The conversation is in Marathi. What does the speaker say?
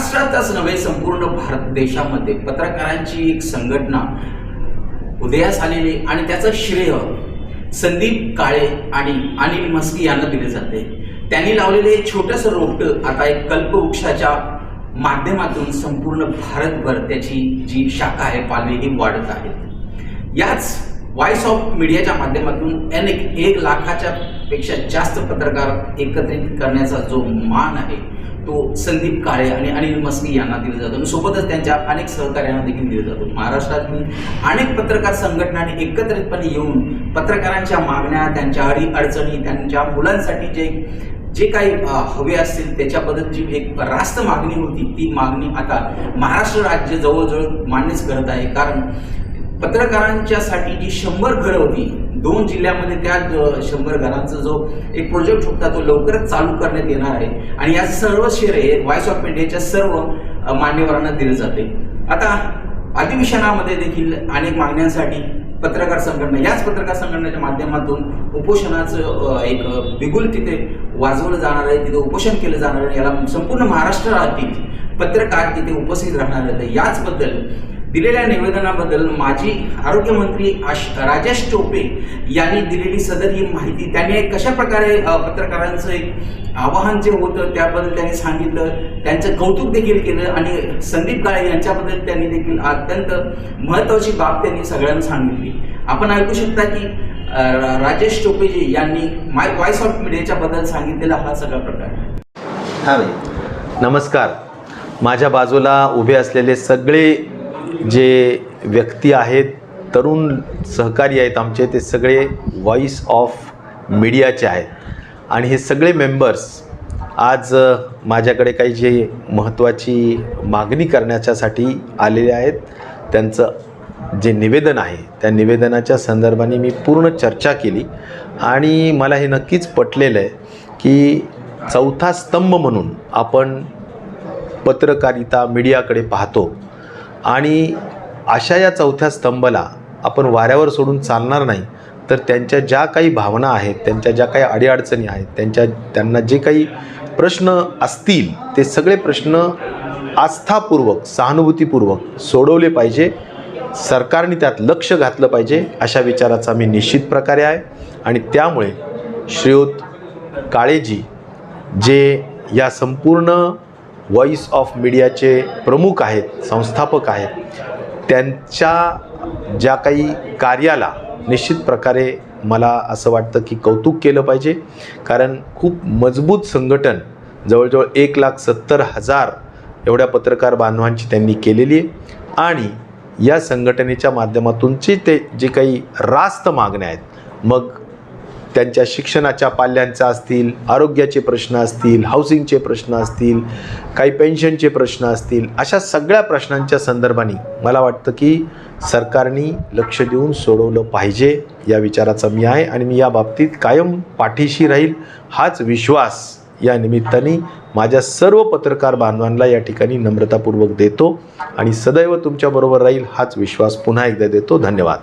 महाराष्ट्रातच नव्हे संपूर्ण भारत देशामध्ये पत्रकारांची एक संघटना उदयास आलेली आणि त्याचं श्रेय संदीप काळे आणि अनिल मस्की यांना दिले जाते। त्यांनी लावलेले छोटंसं रोपटं आता एक कल्पवृक्षाच्या माध्यमातून संपूर्ण भारतभर त्याची जी शाखा आहे पालवी ही वाढत आहेत। याच व्हॉइस ऑफ मीडियाच्या माध्यमातून अनेक 1 लाखाच्या पेक्षा जास्त पत्रकार एकत्रित करण्याचा जो मान आहे तो संदीप काळे आणि अनिल मस्की यांना दिला जातो। सोबतच त्यांच्या अनेक सहकार्यांना देखील दिला जातो। महाराष्ट्रातील अनेक पत्रकार संघटनांनी एकत्रितपणे येऊन पत्रकारांच्या मागण्या, त्यांच्या अडचणी, त्यांच्या मुलांसाठी जे काही हवे असतील त्याच्याबद्दलची एक रास्त मागणी होती, ती मागणी आता महाराष्ट्र राज्य जवळजवळ मान्यच करत आहे। कारण पत्रकारांच्यासाठी जी 100 घरं होती 2 जिल्ह्यामध्ये, त्या 100 घरांचा जो एक प्रोजेक्ट होता तो लवकरच चालू करण्यात येणार आहे आणि याचं सर्व श्रेय व्हॉइस ऑफ मीडियाच्या सर्व मान्यवरांना दिले जाते। आता अधिवेशनामध्ये देखील अनेक मागण्यांसाठी पत्रकार संघटना, याच पत्रकार संघटनेच्या माध्यमातून उपोषणाचं एक बिगुल तिथे वाजवलं जाणार आहे, तिथे उपोषण केलं जाणार आहे। याला संपूर्ण महाराष्ट्रातील पत्रकार तिथे उपस्थित राहणार आहेत। याचबद्दल दिलेल्या निवेदनाबद्दल माजी आरोग्यमंत्री राजेश टोपे यांनी दिलेली सदर ही माहिती, त्यांनी कशा प्रकारे पत्रकारांचं एक आवाहन जे होतं त्याबद्दल त्यांनी सांगितलं, त्यांचं कौतुक देखील केलं आणि संदीप काळे यांच्याबद्दल त्यांनी देखील अत्यंत महत्त्वाची बाब त्यांनी सगळ्यांना सांगितली। आपण ऐकू शकता की राजेश टोपेजी यांनी व्हॉइस ऑफ मीडियाच्या बद्दल सांगितलेला हा सगळा प्रकार। हा नमस्कार, माझ्या बाजूला उभे असलेले सगळे जे व्यक्ती आहेत, तरुण सहकारी आहेत आमचे, ते सगळे व्हॉइस ऑफ मीडियाचे आहेत आणि हे सगळे मेंबर्स आज माझ्याकडे काही जे महत्त्वाची मागणी करण्याच्यासाठी आलेले आहेत, त्यांचं जे निवेदन आहे त्या निवेदनाच्या संदर्भाने मी पूर्ण चर्चा केली आणि मला हे नक्कीच पटलेलं आहे की चौथा स्तंभ म्हणून आपण पत्रकारिता मीडियाकडे पाहतो आणि अशा या चौथ्या स्तंभाला आपण वाऱ्यावर सोडून चालणार नाही। तर त्यांच्या ज्या काही भावना आहेत, त्यांच्या ज्या काही अडीअडचणी आहेत, त्यांना जे काही प्रश्न असतील ते सगळे प्रश्न आस्थापूर्वक, सहानुभूतीपूर्वक सोडवले पाहिजे। सरकारने त्यात लक्ष घातलं पाहिजे अशा विचाराचा मी निश्चित प्रकारे आहे आणि त्यामुळे श्रीयुत काळेजी जे या संपूर्ण व्हॉइस ऑफ मीडियाचे प्रमुख आहेत, संस्थापक आहेत, त्यांच्या ज्या काही कार्याला निश्चित प्रकारे मला असं वाटतं की कौतुक केलं पाहिजे। कारण खूप मजबूत संघटन, जवळजवळ 1,70,000 एवढ्या पत्रकार बांधवांची त्यांनी केलेली आहे आणि या संघटनेच्या माध्यमातूनचे ते जे काही रास्त मागण्या आहेत, मग त्यांच्या शिक्षणाच्या पाल्यांचा असतील, आरोग्याचे प्रश्न असतील, हाऊसिंगचे प्रश्न असतील, काही पेन्शनचे प्रश्न असतील, अशा सगळ्या प्रश्नांच्या संदर्भाने मला वाटतं की सरकारने लक्ष देऊन सोडवलं पाहिजे या विचाराचा मी आहे आणि मी या बाबतीत कायम पाठीशी राहील हाच विश्वास या निमित्ताने माझ्या सर्व पत्रकार बांधवांना या ठिकाणी नम्रतापूर्वक देतो आणि सदैव तुमच्याबरोबर राहील हाच विश्वास पुन्हा एकदा देतो। धन्यवाद।